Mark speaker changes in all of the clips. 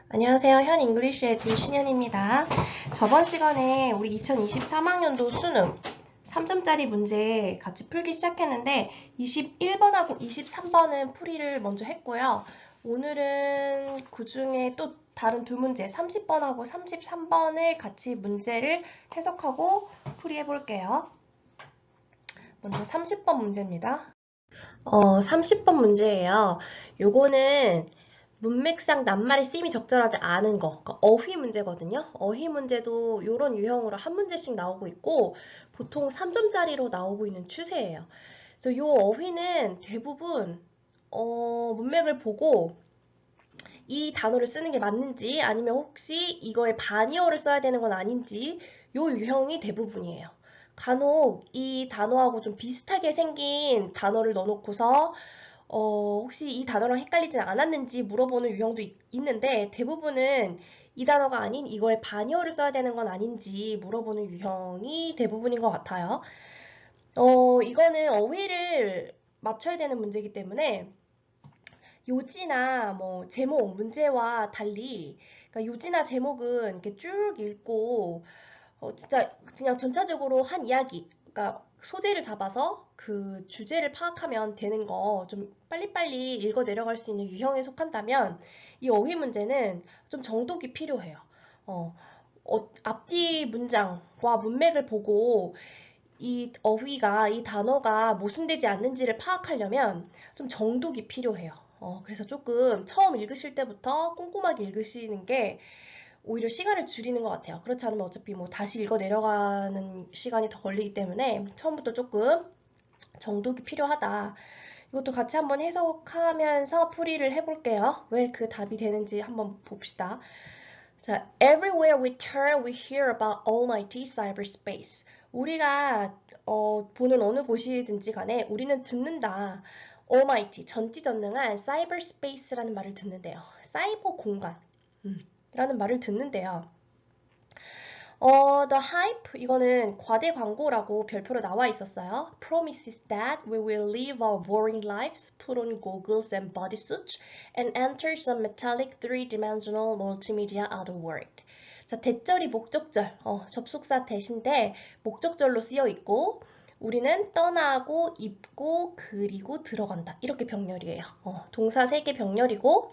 Speaker 1: 안녕하세요. 현 잉글리쉬 에듀 신현입니다. 저번 시간에 우리 2023학년도 수능 3점짜리 문제 같이 풀기 시작했는데 21번하고 23번은 풀이를 먼저 했고요. 오늘은 그 중에 또 다른 두 문제 30번하고 33번을 같이 문제를 해석하고 풀이해 볼게요. 먼저 30번 문제입니다. 30번 문제예요. 요거는 문맥상 낱말의 쓰임이 적절하지 않은 거, 그러니까 어휘 문제거든요. 어휘 문제도 이런 유형으로 한 문제씩 나오고 있고 보통 3점짜리로 나오고 있는 추세예요. 그래서 이 어휘는 대부분 문맥을 보고 이 단어를 쓰는 게 맞는지 아니면 혹시 이거에 반의어를 써야 되는 건 아닌지 이 유형이 대부분이에요. 간혹 이 단어하고 좀 비슷하게 생긴 단어를 넣어놓고서 혹시 이 단어랑 헷갈리진 않았는지 물어보는 유형도 있는데 대부분은 이 단어가 아닌 이거에 반의어를 써야 되는 건 아닌지 물어보는 유형이 대부분인 것 같아요. 이거는 어휘를 맞춰야 되는 문제이기 때문에 요지나 뭐 제목, 문제와 달리 그러니까 요지나 제목은 이렇게 쭉 읽고 진짜 그냥 전체적으로 한 이야기, 그러니까 소재를 잡아서 그 주제를 파악하면 되는 거 좀 빨리빨리 읽어 내려갈 수 있는 유형에 속한다면 이 어휘 문제는 좀 정독이 필요해요. 어, 앞뒤 문장과 문맥을 보고 이 어휘가, 이 단어가 모순되지 않는지를 파악하려면 좀 정독이 필요해요. 그래서 조금 처음 읽으실 때부터 꼼꼼하게 읽으시는 게 오히려 시간을 줄이는 것 같아요. 그렇지 않으면 어차피 뭐 다시 읽어 내려가는 시간이 더 걸리기 때문에 처음부터 조금 정독이 필요하다. 이것도 같이 한번 해석하면서 풀이를 해볼게요. 왜 그 답이 되는지 한번 봅시다. 자, everywhere we turn, we hear about almighty cyberspace. 우리가 보는 어느 곳이든지 간에 우리는 듣는다. almighty, 전지전능한 cyberspace라는 말을 듣는데요. 사이버 공간. 라는 말을 듣는데요. The hype, 이거는 과대 광고라고 별표로 나와 있었어요. Promises that we will live our boring lives, put on goggles and bodysuits, and enter some metallic three-dimensional multimedia other world. 자, 대절이 목적절, 접속사 대신데 목적절로 쓰여 있고, 우리는 떠나고, 입고, 그리고 들어간다. 이렇게 병렬이에요. 동사 3개 병렬이고,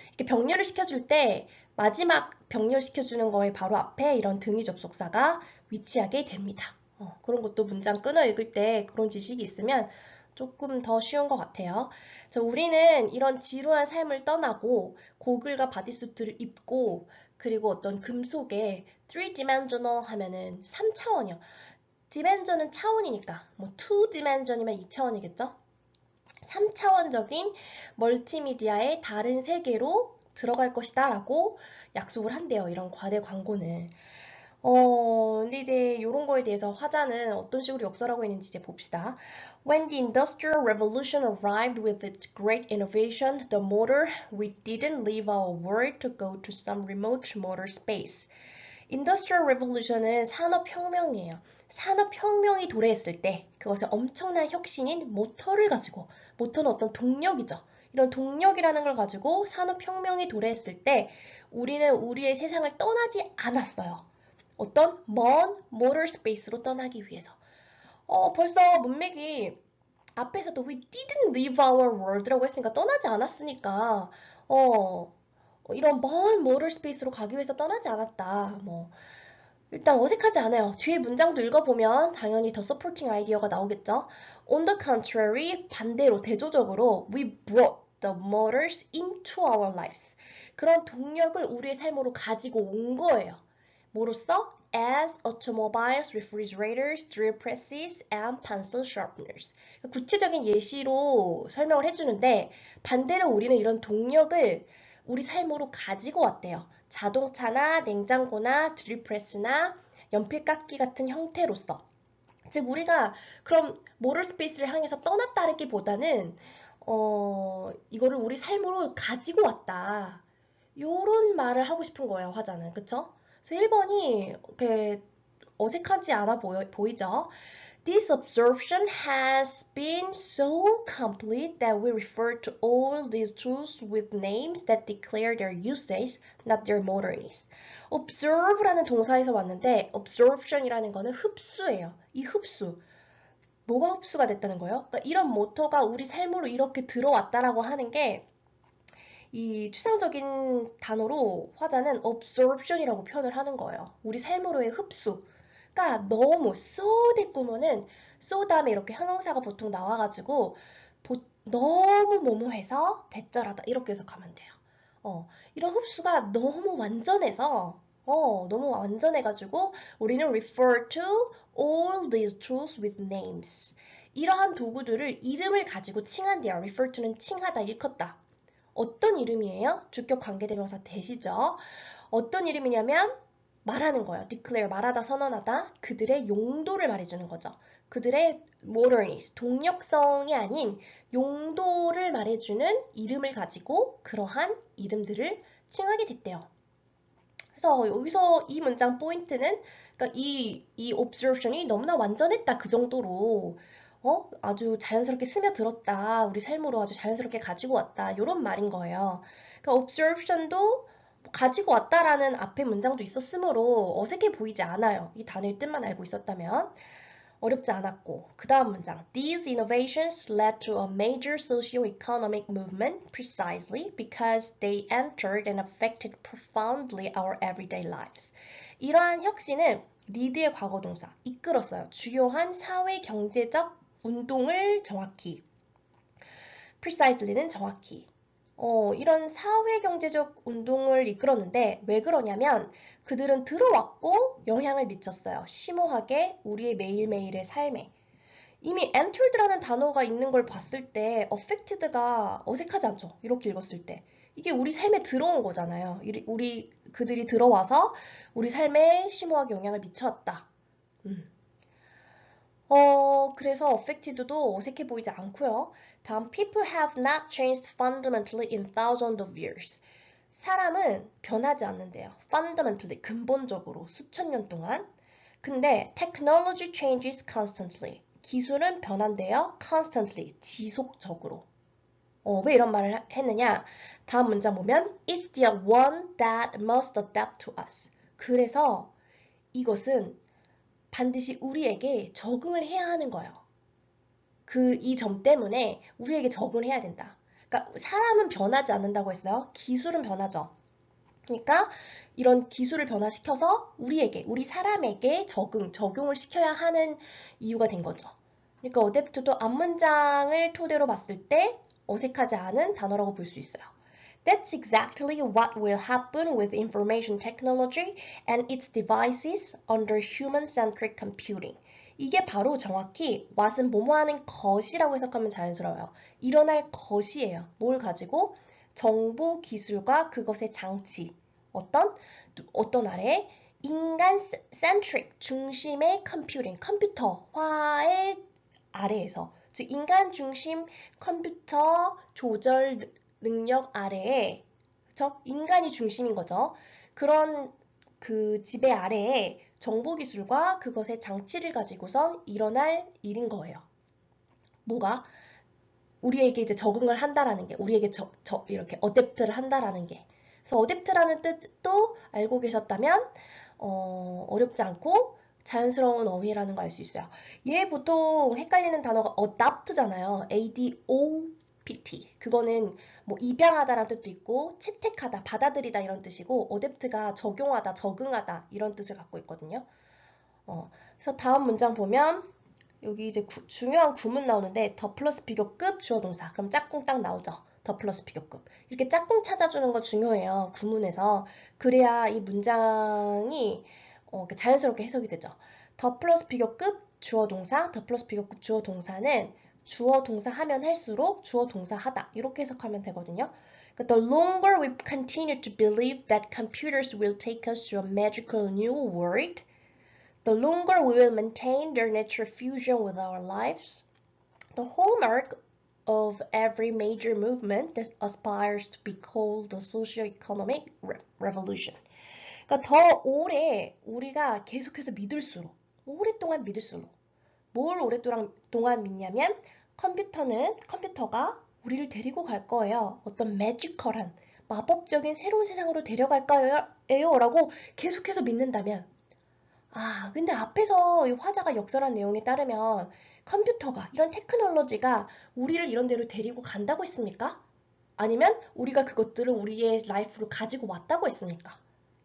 Speaker 1: 이렇게 병렬을 시켜줄 때 마지막 병렬 시켜주는 거에 바로 앞에 이런 등위 접속사가 위치하게 됩니다. 그런 것도 문장 끊어 읽을 때 그런 지식이 있으면 조금 더 쉬운 것 같아요. 자, 우리는 이런 지루한 삶을 떠나고 고글과 바디수트를 입고 그리고 어떤 금속에 3dimensional 하면은 3차원이요. dimension은 차원이니까 뭐 2dimension이면 2차원이겠죠? 3차원적인 멀티미디어의 다른 세계로 들어갈 것이다 라고 약속을 한대요. 이런 과대 광고는. 근데 이제 이런 거에 대해서 화자는 어떤 식으로 역설하고 있는지 이제 봅시다. When the Industrial Revolution arrived with its great innovation, the motor, we didn't leave our world to go to some remote motor space. 인더스트리얼 레볼루션은 산업혁명이에요. 산업혁명이 도래했을 때 그것의 엄청난 혁신인 모터를 가지고, 모터는 어떤 동력이죠. 이런 동력이라는 걸 가지고 산업혁명이 도래했을 때 우리는 우리의 세상을 떠나지 않았어요. 어떤 먼 모터 스페이스로 떠나기 위해서. 벌써 문맥이 앞에서도 we didn't leave our world라고 했으니까 떠나지 않았으니까 이런 먼 모터 스페이스로 가기 위해서 떠나지 않았다. 뭐 일단 어색하지 않아요. 뒤에 문장도 읽어보면 당연히 더 서포팅 아이디어가 나오겠죠. On the contrary, 반대로 대조적으로 we brought the motors into our lives. 그런 동력을 우리의 삶으로 가지고 온 거예요. 뭐로써? As automobiles, refrigerators, drill presses, and pencil sharpeners. 구체적인 예시로 설명을 해주는데 반대로 우리는 이런 동력을 우리 삶으로 가지고 왔대요. 자동차나 냉장고나 드릴프레스나 연필깎이 같은 형태로서. 즉 우리가 그럼 모럴 스페이스를 향해서 떠났다기보다는 이거를 우리 삶으로 가지고 왔다. 요런 말을 하고 싶은 거예요, 화자는. 그쵸? 그래서 1번이 이렇게 어색하지 않아 보이죠? This absorption has been so complete that we refer to all these tools with names that declare their usage, not their modernity. observe라는 동사에서 왔는데 absorption이라는 거는 흡수예요. 이 흡수. 뭐가 흡수가 됐다는 거예요? 그러니까 이런 모터가 우리 삶으로 이렇게 들어왔다라고 하는 게 이 추상적인 단어로 화자는 absorption이라고 표현을 하는 거예요. 우리 삶으로의 흡수. 그러니까 너무 so 됐구면은 so 다음에 이렇게 형용사가 보통 나와가지고 너무 뭐뭐해서 대절하다 이렇게 해석하면 돼요. 이런 흡수가 너무 완전해서 너무 완전해가지고 우리는 refer to all these tools with names. 이러한 도구들을 이름을 가지고 칭한대요. refer to는 칭하다, 일컫다. 어떤 이름이에요? 주격 관계대명사 대시죠. 어떤 이름이냐면 말하는 거예요. declare, 말하다, 선언하다. 그들의 용도를 말해주는 거죠. 그들의 modernities, 동력성이 아닌 용도를 말해주는 이름을 가지고 그러한 이름들을 칭하게 됐대요. 그래서 여기서 이 문장 포인트는 그러니까 이 observation이 너무나 완전했다. 그 정도로 아주 자연스럽게 스며들었다. 우리 삶으로 아주 자연스럽게 가지고 왔다. 이런 말인 거예요. 그러니까 observation도 가지고 왔다라는 앞에 문장도 있었으므로 어색해 보이지 않아요. 이 단어의 뜻만 알고 있었다면. 어렵지 않았고 그 다음 문장 These innovations led to a major socio-economic movement precisely because they entered and affected profoundly our everyday lives. 이러한 혁신은 lead의 과거동사, 이끌었어요. 주요한 사회 경제적 운동을 정확히 precisely는 정확히 이런 사회 경제적 운동을 이끌었는데 왜 그러냐면 그들은 들어왔고 영향을 미쳤어요. 심오하게 우리의 매일매일의 삶에. 이미 entered라는 단어가 있는 걸 봤을 때 affected가 어색하지 않죠? 이렇게 읽었을 때. 이게 우리 삶에 들어온 거잖아요. 그들이 들어와서 우리 삶에 심오하게 영향을 미쳤다. 그래서 affected도 어색해 보이지 않고요. 다음, people have not changed fundamentally in thousands of years. 사람은 변하지 않는데요. fundamentally, 근본적으로, 수천 년 동안. 근데 technology changes constantly. 기술은 변한대요. constantly, 지속적으로. 왜 이런 말을 했느냐? 다음 문장 보면 It's the one that must adapt to us. 그래서 이것은 반드시 우리에게 적응을 해야 하는 거예요. 이 점 때문에 우리에게 적응을 해야 된다. 그러니까 사람은 변하지 않는다고 했어요. 기술은 변하죠. 그러니까 이런 기술을 변화시켜서 우리 사람에게 적용을 시켜야 하는 이유가 된 거죠. 그러니까 어댑트도 앞문장을 토대로 봤을 때 어색하지 않은 단어라고 볼 수 있어요. That's exactly what will happen with information technology and its devices under human-centric computing. 이게 바로 정확히 what은 뭐뭐 하는 것이라고 해석하면 자연스러워요. 일어날 것이에요. 뭘 가지고? 정보 기술과 그것의 장치. 어떤 아래? 인간 centric, 중심의 컴퓨팅, 컴퓨터화의 아래에서. 즉, 인간 중심 컴퓨터 조절 능력 아래에, 그쵸? 인간이 중심인 거죠. 그런 그 지배 아래에 정보기술과 그것의 장치를 가지고선 일어날 일인 거예요. 뭐가? 우리에게 이제 적응을 한다라는 게, 우리에게 이렇게 어댑트를 한다라는 게. 그래서 어댑트라는 뜻도 알고 계셨다면, 어렵지 않고 자연스러운 어휘라는 거 알 수 있어요. 얘 보통 헷갈리는 단어가 adopt잖아요. A-D-O-P-T. 그거는 뭐 입양하다라는 뜻도 있고 채택하다, 받아들이다 이런 뜻이고 어댑트가 적용하다, 적응하다 이런 뜻을 갖고 있거든요. 그래서 다음 문장 보면 여기 이제 중요한 구문 나오는데 더 플러스 비교급 주어 동사. 그럼 짝꿍 딱 나오죠. 더 플러스 비교급. 이렇게 짝꿍 찾아주는 거 중요해요. 구문에서. 그래야 이 문장이 자연스럽게 해석이 되죠. 더 플러스 비교급 주어 동사, 더 플러스 비교급 주어 동사는 주어 동사 하면 할수록 주어 동사 하다. 이렇게 해석하면 되거든요. The longer we continue to believe that computers will take us to a magical new world, the longer we will maintain their natural fusion with our lives. The hallmark of every major movement that aspires to be called the socio-economic revolution. 그러니까 더 오래 우리가 계속해서 믿을수록, 오랫동안 믿을수록, 뭘 오랫동안 믿냐면 컴퓨터가 우리를 데리고 갈 거예요. 어떤 매지컬한 마법적인 새로운 세상으로 데려갈 거예요 라고 계속해서 믿는다면 근데 앞에서 이 화자가 역설한 내용에 따르면 컴퓨터가 이런 테크놀로지가 우리를 이런 데로 데리고 간다고 했습니까? 아니면 우리가 그것들을 우리의 라이프로 가지고 왔다고 했습니까?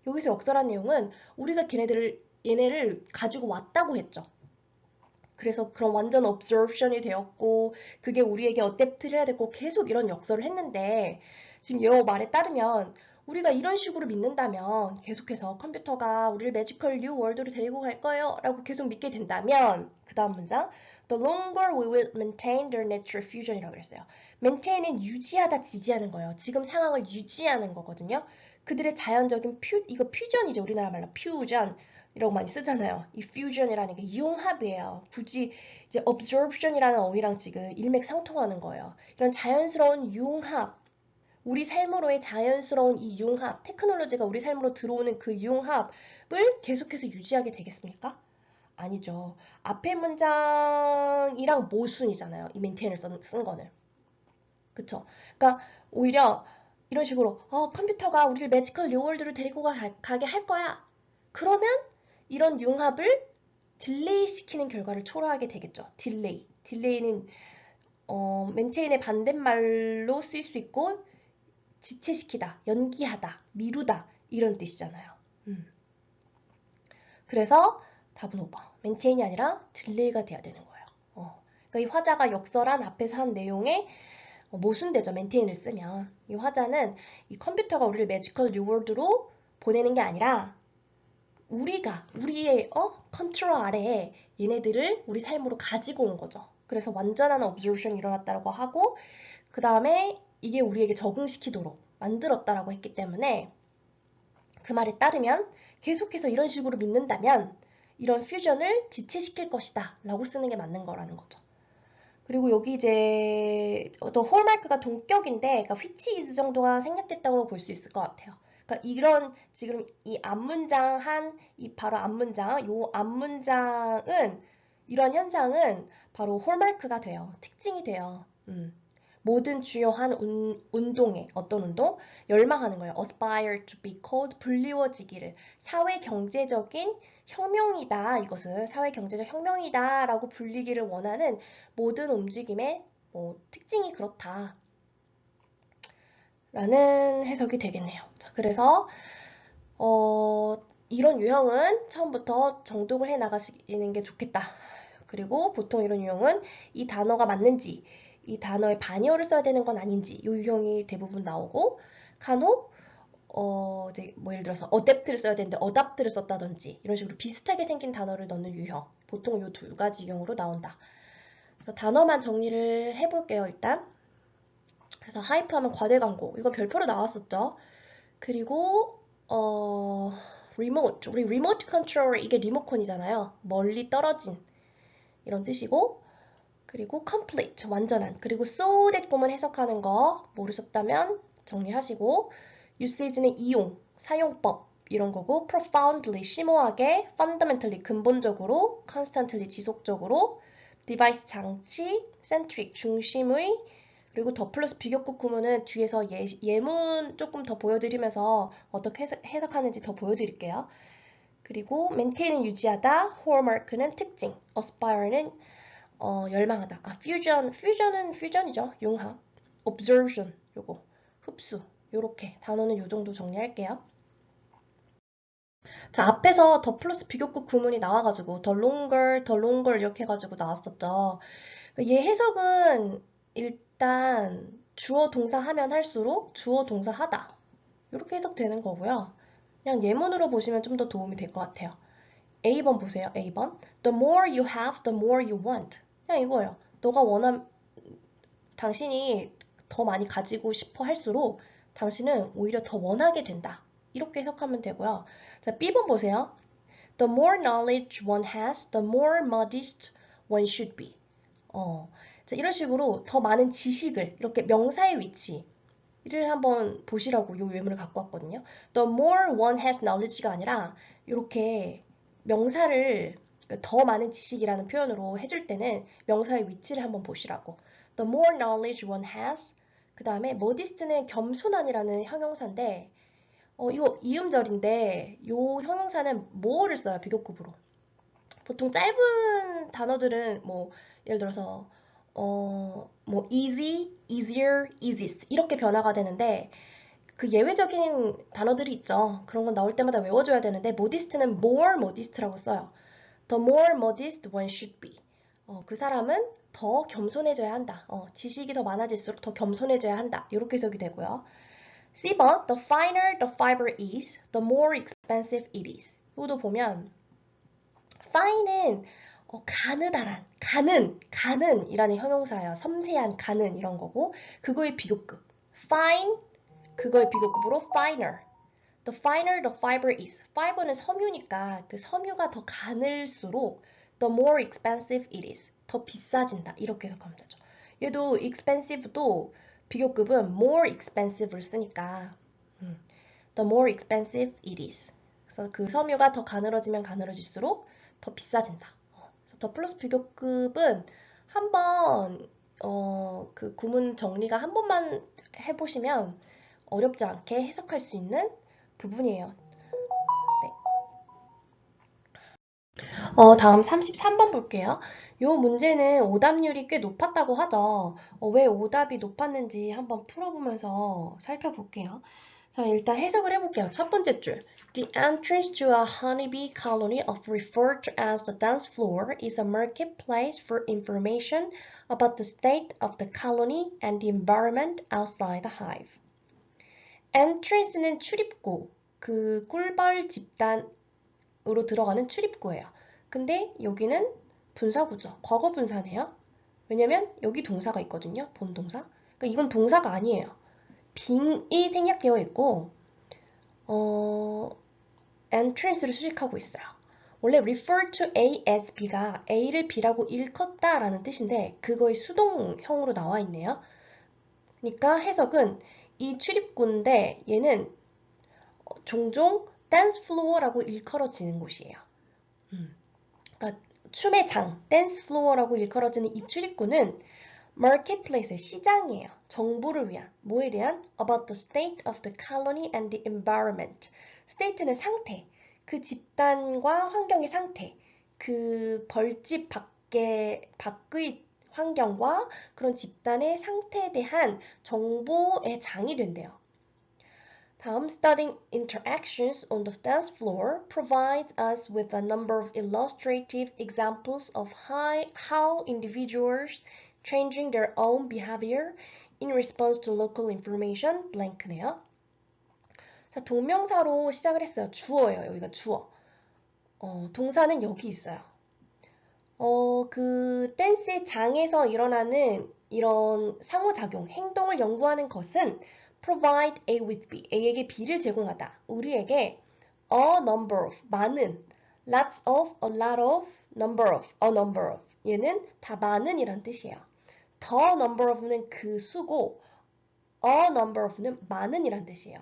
Speaker 1: 여기서 역설한 내용은 우리가 얘네를 가지고 왔다고 했죠. 그래서 그런 완전 observation이 되었고 그게 우리에게 어댑트를 해야 되고 계속 이런 역설을 했는데 지금 여 말에 따르면 우리가 이런 식으로 믿는다면 계속해서 컴퓨터가 우리를 매지컬 뉴 월드로 데리고 갈 거예요 라고 계속 믿게 된다면 그 다음 문장 The longer we will maintain their natural fusion이라고 그랬어요. maintain은 유지하다 지지하는 거예요. 지금 상황을 유지하는 거거든요. 그들의 자연적인 이거 퓨전이죠. 우리나라 말로 퓨전 이라고 많이 쓰잖아요. 이 fusion이라는 게 융합이에요. 굳이 이제 absorption이라는 어휘랑 지금 일맥상통하는 거예요. 이런 자연스러운 융합, 우리 삶으로의 자연스러운 이 융합, 테크놀로지가 우리 삶으로 들어오는 그 융합을 계속해서 유지하게 되겠습니까? 아니죠. 앞에 문장이랑 모순이잖아요. 이 maintain을 쓴 거는. 그쵸? 그러니까 오히려 이런 식으로 컴퓨터가 우리를 매지컬 리월드로 데리고 가게 할 거야. 그러면 이런 융합을 딜레이 시키는 결과를 초래하게 되겠죠. 딜레이는 maintain의 반대말로 쓰일 수 있고 지체시키다, 연기하다, 미루다 이런 뜻이잖아요. 그래서 답은 5번. maintain이 아니라 딜레이가 돼야 되는 거예요. 그러니까 이 화자가 역설한 앞에서 한 내용에 모순되죠. maintain을 쓰면. 이 화자는 이 컴퓨터가 우리를 매지컬 뉴월드로 보내는 게 아니라 우리의 컨트롤 아래에 얘네들을 우리 삶으로 가지고 온 거죠. 그래서 완전한 observation이 일어났다고 하고 그 다음에 이게 우리에게 적응시키도록 만들었다라고 했기 때문에 그 말에 따르면 계속해서 이런 식으로 믿는다면 이런 퓨전을 지체시킬 것이다 라고 쓰는 게 맞는 거라는 거죠. 그리고 여기 이제 더 홀마크가 동격인데 그러니까 which is 정도가 생략됐다고 볼 수 있을 것 같아요. 그러니까 이런 지금 이 앞문장 이 바로 요 앞문장은 이런 현상은 바로 홀마크가 돼요. 특징이 돼요. 모든 주요한 운동에 어떤 운동? 열망하는 거예요. aspire to be called 불리워지기를 사회 경제적인 혁명이다. 이것은 사회 경제적 혁명이다 라고 불리기를 원하는 모든 움직임의 특징이 그렇다. 라는 해석이 되겠네요. 자, 그래서 이런 유형은 처음부터 정독을 해 나가시는 게 좋겠다. 그리고 보통 이런 유형은 이 단어가 맞는지 이 단어에 반의어를 써야 되는 건 아닌지 이 유형이 대부분 나오고 간혹 이제 뭐 예를 들어서 adapt를 써야 되는데 adapt를 썼다든지 이런 식으로 비슷하게 생긴 단어를 넣는 유형 보통 이 두 가지 유형으로 나온다. 그래서 단어만 정리를 해볼게요. 일단 그래서 하이프하면 과대 광고 이건 별표로 나왔었죠. 그리고 리모트 우리 리모트 컨트롤 이게 리모컨이잖아요. 멀리 떨어진 이런 뜻이고 그리고 complete 완전한 그리고 so that 구문 해석하는 거 모르셨다면 정리하시고 usage는 이용 사용법 이런 거고 profoundly 심오하게 fundamentally 근본적으로 constantly 지속적으로 device 장치 centric 중심의 그리고 더 플러스 비교급 구문은 뒤에서 예문 조금 더 보여드리면서 어떻게 해석하는지 더 보여드릴게요. 그리고 maintain은 유지하다, hallmark는 특징, aspire는 열망하다. fusion은 퓨전이죠. 융합. observation 요거. 흡수. 요렇게 단어는 요 정도 정리할게요. 자, 앞에서 더 플러스 비교급 구문이 나와가지고 더 longer 이렇게 해가지고 나왔었죠. 얘 해석은 일단 주어 동사 하면 할수록 주어 동사 하다. 이렇게 해석되는 거고요. 그냥 예문으로 보시면 좀 더 도움이 될 것 같아요. A번 보세요. A번. The more you have, the more you want. 그냥 이거예요. 당신이 더 많이 가지고 싶어 할수록 당신은 오히려 더 원하게 된다. 이렇게 해석하면 되고요. 자, B번 보세요. The more knowledge one has, the more modest one should be. 자, 이런 식으로 더 많은 지식을 이렇게 명사의 위치를 한번 보시라고 이 외문을 갖고 왔거든요. The more one has knowledge가 아니라 이렇게 명사를 더 많은 지식이라는 표현으로 해줄 때는 명사의 위치를 한번 보시라고. The more knowledge one has. 그 다음에 modest는 겸손한이라는 형용사인데 이거 이음절인데 이 형용사는 more를 써요. 비교급으로. 보통 짧은 단어들은 뭐 예를 들어서 뭐 easy, easier, easiest 이렇게 변화가 되는데 그 예외적인 단어들이 있죠. 그런 건 나올 때마다 외워줘야 되는데 modest는 more modest라고 써요. The more modest one should be. 그 사람은 더 겸손해져야 한다. 지식이 더 많아질수록 더 겸손해져야 한다. 이렇게 해석이 되고요. C번 the finer the fiber is, the more expensive it is. 이것도 보면 fine은 가느다란, 가는이라는 형용사예요. 섬세한, 가는 이런 거고 그거의 비교급. fine, 그거의 비교급으로 finer. The finer the fiber is. fiber는 섬유니까 그 섬유가 더 가늘수록 the more expensive it is. 더 비싸진다. 이렇게 해석하면 되죠. 얘도 expensive도 비교급은 more expensive를 쓰니까 the more expensive it is. 그래서 그 섬유가 더 가늘어지면 가늘어질수록 더 비싸진다. 그래서 더 플러스 비교급은 한번 그 구문 정리가 한 번만 해보시면 어렵지 않게 해석할 수 있는 부분이에요. 네. 다음 33번 볼게요. 이 문제는 오답률이 꽤 높았다고 하죠. 왜 오답이 높았는지 한번 풀어보면서 살펴볼게요. 자, 일단 해석을 해볼게요. 첫 번째 줄. The entrance to a honeybee colony of referred to as the dance floor is a marketplace for information about the state of the colony and the environment outside the hive. entrance는 출입구, 그 꿀벌 집단으로 들어가는 출입구예요. 근데 여기는 분사구죠. 과거 분사네요. 왜냐면 여기 동사가 있거든요. 본동사. 그러니까 이건 동사가 아니에요. 빙이 생략되어 있고 entrance를 수식하고 있어요. 원래 refer to A as B가 A를 B라고 일컫다라는 뜻인데 그거의 수동형으로 나와 있네요. 그러니까 해석은 이 출입구인데 얘는 종종 댄스 플로어라고 일컬어지는 곳이에요. 그러니까 춤의 장, 댄스 플로어라고 일컬어지는 이 출입구는 marketplace, 시장이에요. 정보를 위한, 뭐에 대한? About the state of the colony and the environment. state는 상태, 그 집단과 환경의 상태, 그 벌집 밖의 환경과 그런 집단의 상태에 대한 정보의 장이 된대요. 다음, studying interactions on the dance floor provides us with a number of illustrative examples of how individuals changing their own behavior in response to local information blank네요. 자, 동명사로 시작을 했어요. 주어예요. 여기가 주어. 동사는 여기 있어요. 그 댄스의 장에서 일어나는 이런 상호작용, 행동을 연구하는 것은 provide A with B, A에게 B를 제공하다. 우리에게 a number of, 많은, lots of, a lot of, number of, a number of. 얘는 다 많은 이란 뜻이에요. the number of는 그 수고, a number of는 많은 이란 뜻이에요.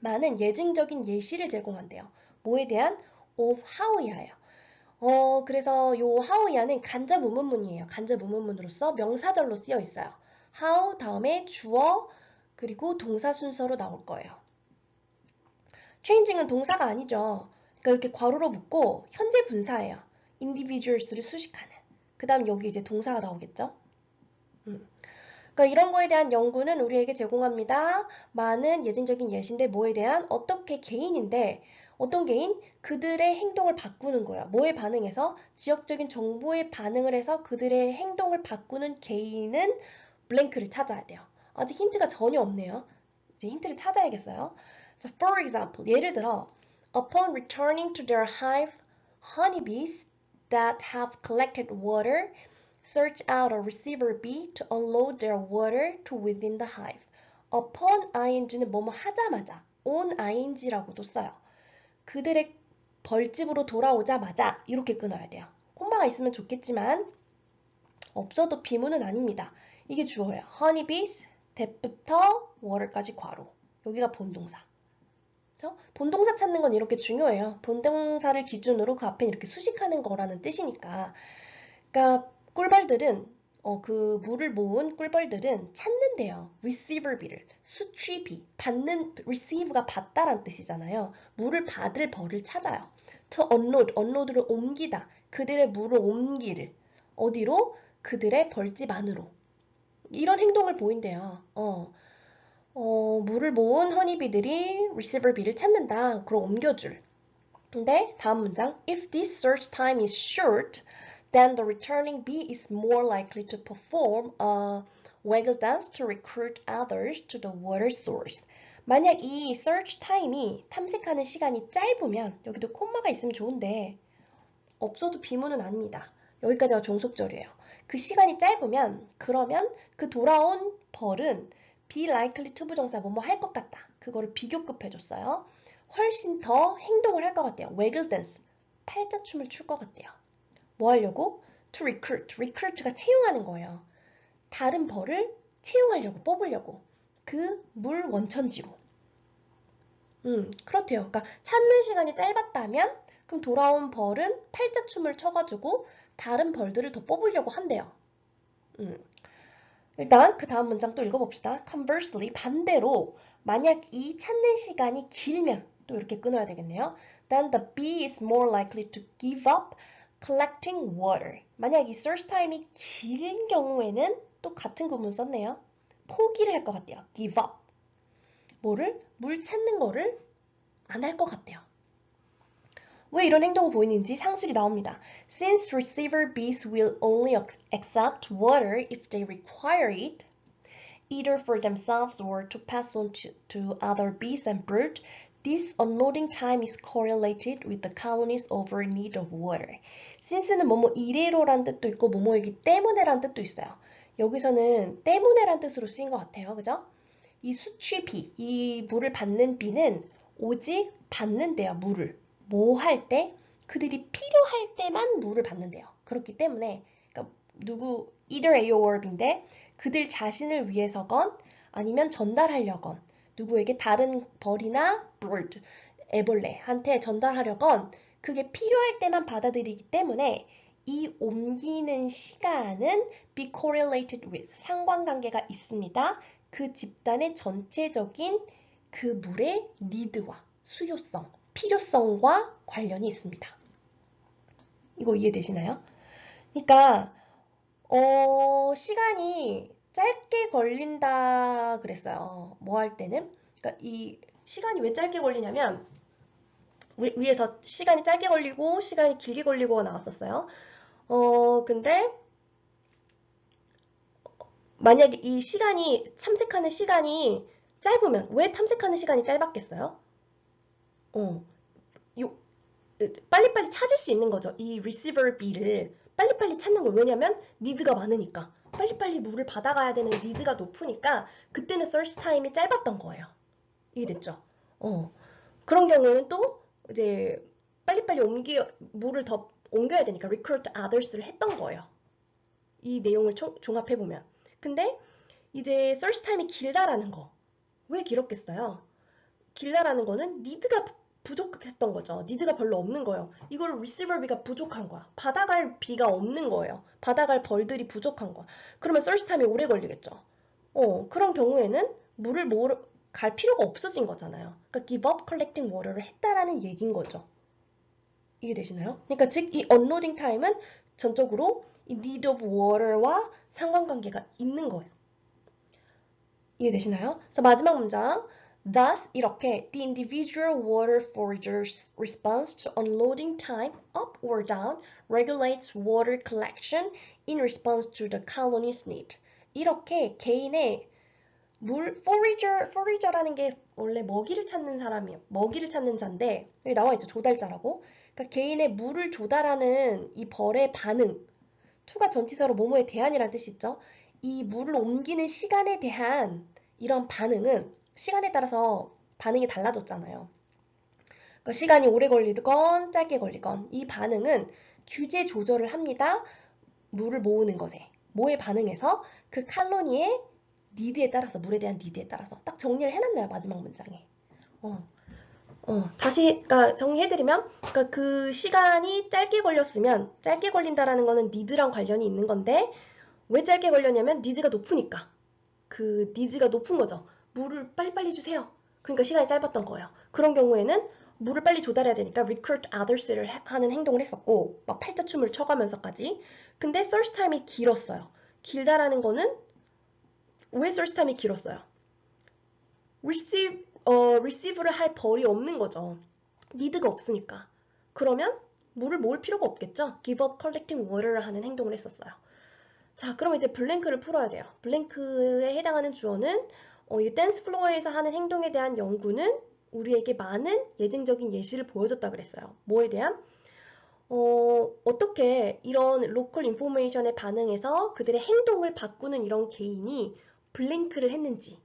Speaker 1: 많은 예증적인 예시를 제공한대요. 뭐에 대한? of how이야예요. 그래서 요 how이야는 간접 의문문이에요. 간접 의문문으로서 명사절로 쓰여 있어요. how 다음에 주어 그리고 동사 순서로 나올 거예요. changing은 동사가 아니죠. 그러니까 이렇게 괄호로 묶고 현재 분사예요. individuals를 수식하는. 그 다음 여기 이제 동사가 나오겠죠. 그러니까 이런 거에 대한 연구는 우리에게 제공합니다. 많은 예증적인 예시인데 뭐에 대한? 어떻게 개인인데 어떤 개인? 그들의 행동을 바꾸는 거예요. 뭐에 반응해서? 지역적인 정보에 반응을 해서 그들의 행동을 바꾸는 개인은 블랭크를 찾아야 돼요. 아직 힌트가 전혀 없네요. 이제 힌트를 찾아야겠어요. 자, for example, 예를 들어 Upon returning to their hive, honeybees that have collected water search out a receiver bee to unload their water to within the hive. Upon ing는 뭐뭐 하자마자, on ing라고도 써요. 그들의 벌집으로 돌아오자마자 이렇게 끊어야 돼요. 콤마가 있으면 좋겠지만 없어도 비문은 아닙니다. 이게 주어예요. honeybees, that부터 water까지 괄호. 여기가 본동사. 그죠? 본동사 찾는 건 이렇게 중요해요. 본동사를 기준으로 그 앞에 이렇게 수식하는 거라는 뜻이니까. 그러니까 꿀벌들은 그 물을 모은 꿀벌들은 찾는데요. receiver비를 수취비 받는 receive가 받다란 뜻이잖아요. 물을 받을 벌을 찾아요. to unload를 옮기다. 그들의 물을 옮기를 어디로? 그들의 벌집 안으로. 이런 행동을 보인대요. 물을 모은 허니비들이 receiver비를 찾는다. 그럼 옮겨줄. 근데 다음 문장 If this search time is short, then the returning bee is more likely to perform a waggle dance to recruit others to the water source. 만약 이 search time이 탐색하는 시간이 짧으면 여기도 콤마가 있으면 좋은데 없어도 비문은 아닙니다. 여기까지가 종속절이에요. 그 시간이 짧으면 그러면 그 돌아온 벌은 be likely to 부정사 뭐뭐 할 것 같다. 그거를 비교급해줬어요. 훨씬 더 행동을 할 것 같대요. waggle dance. 팔자춤을 출 것 같대요. 뭐 하려고? to recruit. recruit가 채용하는 거예요. 다른 벌을 채용하려고, 뽑으려고. 그 물 원천지로. 그렇대요. 그러니까 찾는 시간이 짧았다면 그럼 돌아온 벌은 팔자춤을 춰가지고 다른 벌들을 더 뽑으려고 한대요. 일단 그 다음 문장 또 읽어봅시다. Conversely, 반대로 만약 이 찾는 시간이 길면 또 이렇게 끊어야 되겠네요. Then the bee is more likely to give up collecting water. 만약 이 search time이 긴 경우에는 또 같은 구문 썼네요. 포기를 할 것 같대요. give up. 뭐를? 물 찾는 거를 안 할 것 같대요. 왜 이런 행동을 보이는지 상술이 나옵니다. Since receiver bees will only accept water if they require it, either for themselves or to pass on to other bees and brood, this unloading time is correlated with the colony's over need of water. since는 뭐뭐 이래로란 뜻도 있고 뭐뭐이기 때문에란 뜻도 있어요. 여기서는 때문에란 뜻으로 쓰인 것 같아요. 그죠? 이 수취비, 이 물을 받는 비는 오직 받는데요. 물을. 뭐 할 때? 그들이 필요할 때만 물을 받는데요. 그렇기 때문에 그러니까 누구 either A or B인데 그들 자신을 위해서건 아니면 전달하려건 누구에게 다른 벌이나 bird, 애벌레한테 전달하려건 그게 필요할 때만 받아들이기 때문에 이 옮기는 시간은 be correlated with 상관관계가 있습니다. 그 집단의 전체적인 그 물의 니드와 수요성, 필요성과 관련이 있습니다. 이거 이해되시나요? 그러니까 시간이 짧게 걸린다 그랬어요. 뭐 할 때는? 그러니까 이 시간이 왜 짧게 걸리냐면 위에서 시간이 짧게 걸리고 시간이 길게 걸리고 나왔었어요. 근데 만약에 이 시간이 탐색하는 시간이 짧으면 왜 탐색하는 시간이 짧았겠어요? 어, 요, 빨리빨리 찾을 수 있는 거죠. 이 receiver B를 빨리빨리 찾는 걸. 왜냐면 니드가 많으니까. 빨리빨리 물을 받아가야 되는 니드가 높으니까 그때는 search time이 짧았던 거예요. 이해됐죠? 그런 경우는 또 이제 빨리빨리 물을 더 옮겨야 되니까 recruit others를 했던 거예요. 이 내용을 종합해보면. 근데 이제 search time이 길다라는 거. 왜 길었겠어요? 길다라는 거는 니드가 부족했던 거죠. 니드가 별로 없는 거예요. 이거를 receiver 비가 부족한 거야. 받아갈 비가 없는 거예요. 받아갈 벌들이 부족한 거야. 그러면 search time이 오래 걸리겠죠. 그런 경우에는 물을 갈 필요가 없어진 거잖아요. 그러니까 give up collecting water를 했다라는 얘기인 거죠. 이해되시나요? 그러니까 즉 이 unloading time은 전적으로 이 need of water와 상관관계가 있는 거예요. 이해되시나요? 그래서 마지막 문장. Thus, 이렇게 the individual water forager's response to unloading time, up or down, regulates water collection in response to the colony's need. 이렇게 개인의 forager라는 게 원래 먹이를 찾는 사람이에요. 먹이를 찾는 자인데 여기 나와 있죠. 조달자라고. 그러니까 개인의 물을 조달하는 이 벌의 반응. to가 전치사로 뭐뭐에 대한이라는 뜻이 있죠. 이 물을 옮기는 시간에 대한 이런 반응은 시간에 따라서 반응이 달라졌잖아요. 그러니까 시간이 오래 걸리건 짧게 걸리건 이 반응은 규제 조절을 합니다. 물을 모으는 것에. 뭐에 반응해서 그 칼로니의 니드에 따라서 물에 대한 니드에 따라서 딱 정리를 해놨나요? 마지막 문장에. 다시, 그러니까 정리해드리면, 그러니까 그 시간이 짧게 걸렸으면, 짧게 걸린다라는 거는 need랑 관련이 있는 건데, 왜 짧게 걸렸냐면, need가 높으니까. 그 need가 높은 거죠. 물을 빨리빨리 주세요. 그러니까 시간이 짧았던 거예요. 그런 경우에는 물을 빨리 조달해야 되니까 recruit others를 하는 행동을 했었고, 막 팔자춤을 춰가면서까지. 근데 search time이 길었어요. 길다라는 거는 왜 search time이 길었어요? receive를 할 벌이 없는 거죠. need가 없으니까. 그러면 물을 모을 필요가 없겠죠? give up collecting water를 하는 행동을 했었어요. 자, 그럼 이제 블랭크를 풀어야 돼요. 블랭크에 해당하는 주어는 이 댄스 플로어에서 하는 행동에 대한 연구는 우리에게 많은 예증적인 예시를 보여줬다 그랬어요. 뭐에 대한? 어떻게 이런 로컬 인포메이션에 반응해서 그들의 행동을 바꾸는 이런 개인이 블랭크를 했는지.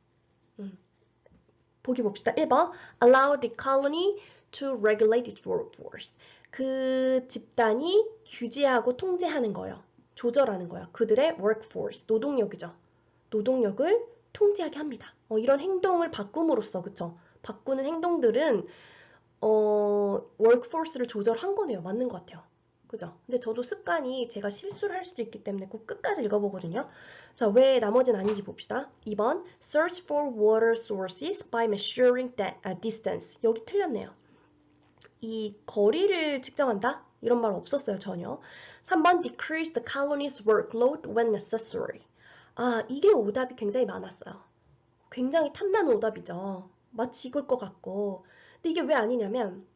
Speaker 1: 보기 봅시다. 1번 allow the colony to regulate its workforce. 그 집단이 규제하고 통제하는 거예요. 조절하는 거예요. 그들의 workforce, 노동력이죠. 노동력을 통제하게 합니다. 이런 행동을 바꿈으로써, 그쵸? 바꾸는 행동들은 workforce를 조절한 거네요. 맞는 것 같아요. 그죠? 근데 저도 습관이 제가 실수를 할 수도 있기 때문에 꼭 끝까지 읽어보거든요. 자, 왜 나머지는 아닌지 봅시다. 2번 Search for water sources by measuring that, distance. 여기 틀렸네요. 이 거리를 측정한다? 이런 말 없었어요, 전혀. 3번 Decrease the colony's workload when necessary. 이게 오답이 굉장히 많았어요. 굉장히 탐나는 오답이죠. 마치 이걸 것 같고. 근데 이게 왜 아니냐면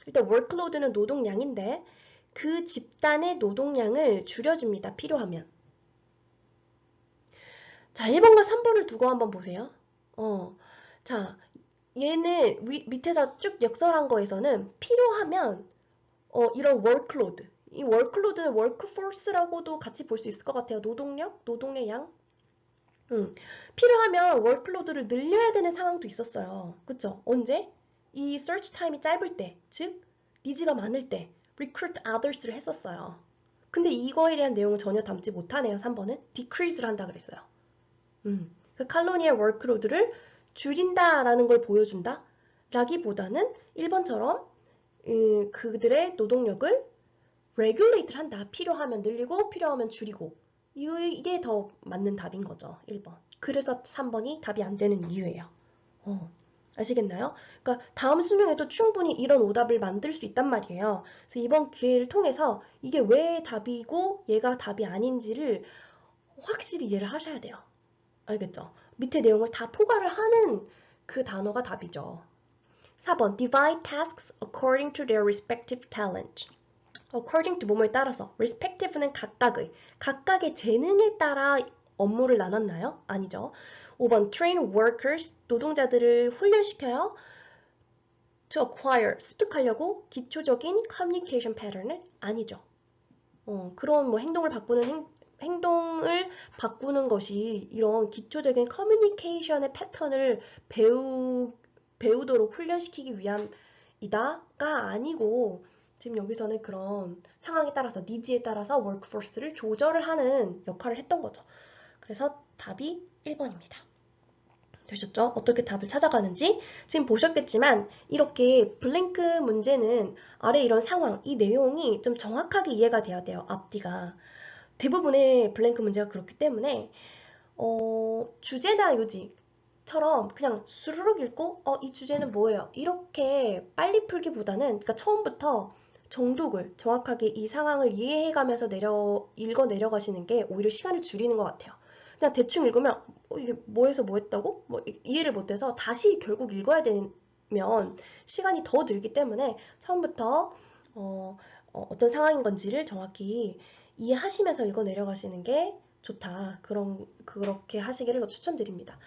Speaker 1: 일단 workload는 노동량인데 그 집단의 노동량을 줄여줍니다. 필요하면. 자, 1번과 3번을 두고 한번 보세요. 자, 얘는 밑에서 쭉 역설한 거에서는 필요하면 이런 workload, 이 workload는 workforce라고도 같이 볼 수 있을 것 같아요. 노동력, 노동의 양. 필요하면 workload를 늘려야 되는 상황도 있었어요. 그쵸? 언제? 이 search time이 짧을 때, 즉 니즈가 많을 때 recruit others를 했었어요. 근데 이거에 대한 내용은 전혀 담지 못하네요. 3번은 decrease를 한다 그랬어요. 그 칼로니의 workload를 줄인다라는 걸 보여준다 라기보다는 1번처럼 그들의 노동력을 regulate를 한다. 필요하면 늘리고 필요하면 줄이고 이게 더 맞는 답인 거죠. 1번. 그래서 3번이 답이 안 되는 이유예요. 아시겠나요? 그러니까 다음 수능에도 충분히 이런 오답을 만들 수 있단 말이에요. 그래서 이번 기회를 통해서 이게 왜 답이고 얘가 답이 아닌지를 확실히 이해를 하셔야 돼요. 알겠죠? 밑에 내용을 다 포괄을 하는 그 단어가 답이죠. 4번 divide tasks according to their respective talent. according to 뭐뭐에 따라서 respective는 각각의 재능에 따라 업무를 나눴나요? 아니죠. 5번 train workers 노동자들을 훈련시켜요. to acquire 습득하려고 기초적인 communication pattern을 아니죠. 그런 뭐 행동을 바꾸는 것이 이런 기초적인 커뮤니케이션의 패턴을 배우도록 훈련시키기 위함이다가 아니고 지금 여기서는 그런 상황에 따라서 니즈에 따라서 workforce를 조절을 하는 역할을 했던 거죠. 그래서 답이 1번입니다. 되셨죠? 어떻게 답을 찾아가는지 지금 보셨겠지만 이렇게 블랭크 문제는 아래 이런 상황, 이 내용이 좀 정확하게 이해가 돼야 돼요. 앞뒤가. 대부분의 블랭크 문제가 그렇기 때문에 주제나 요지처럼 그냥 수르륵 읽고 이 주제는 뭐예요? 이렇게 빨리 풀기보다는 그러니까 처음부터 정독을 정확하게 이 상황을 이해해가면서 읽어 내려가시는 게 오히려 시간을 줄이는 것 같아요. 그냥 대충 읽으면 이게 뭐해서 뭐 했다고? 뭐 이해를 못해서 다시 결국 읽어야 되면 시간이 더 들기 때문에 처음부터 어떤 상황인 건지를 정확히 이해하시면서 읽어 내려가시는 게 좋다. 그렇게 하시기를 추천드립니다.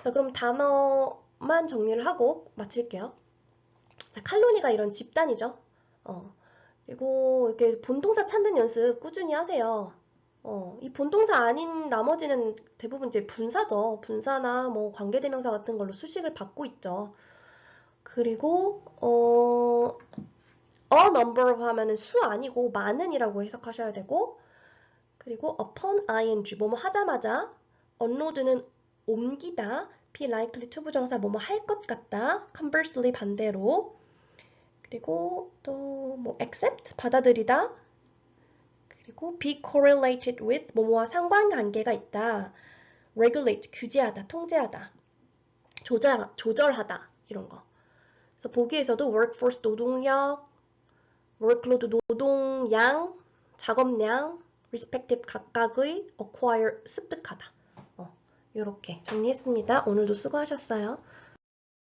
Speaker 1: 자, 그럼 단어만 정리를 하고 마칠게요. 자, 칼로니가 이런 집단이죠. 그리고 이렇게 본동사 찾는 연습 꾸준히 하세요. 이 본동사 아닌 나머지는 대부분 이제 분사죠. 분사나 뭐 관계대명사 같은 걸로 수식을 받고 있죠. 그리고 a number of 하면은 수 아니고 많은이라고 해석하셔야 되고 그리고 upon ing 뭐뭐 하자마자 unload는 옮기다 be likely to 부정사 뭐뭐 할 것 같다 conversely 반대로 그리고 또 뭐 accept 받아들이다. 그리고 be correlated with 뭐뭐와 상관관계가 있다. regulate 규제하다, 통제하다, 조절하다 이런 거. 그래서 보기에서도 workforce 노동력, workload 노동량, 작업량, respective 각각의, acquire 습득하다. 이렇게 정리했습니다. 오늘도 수고하셨어요.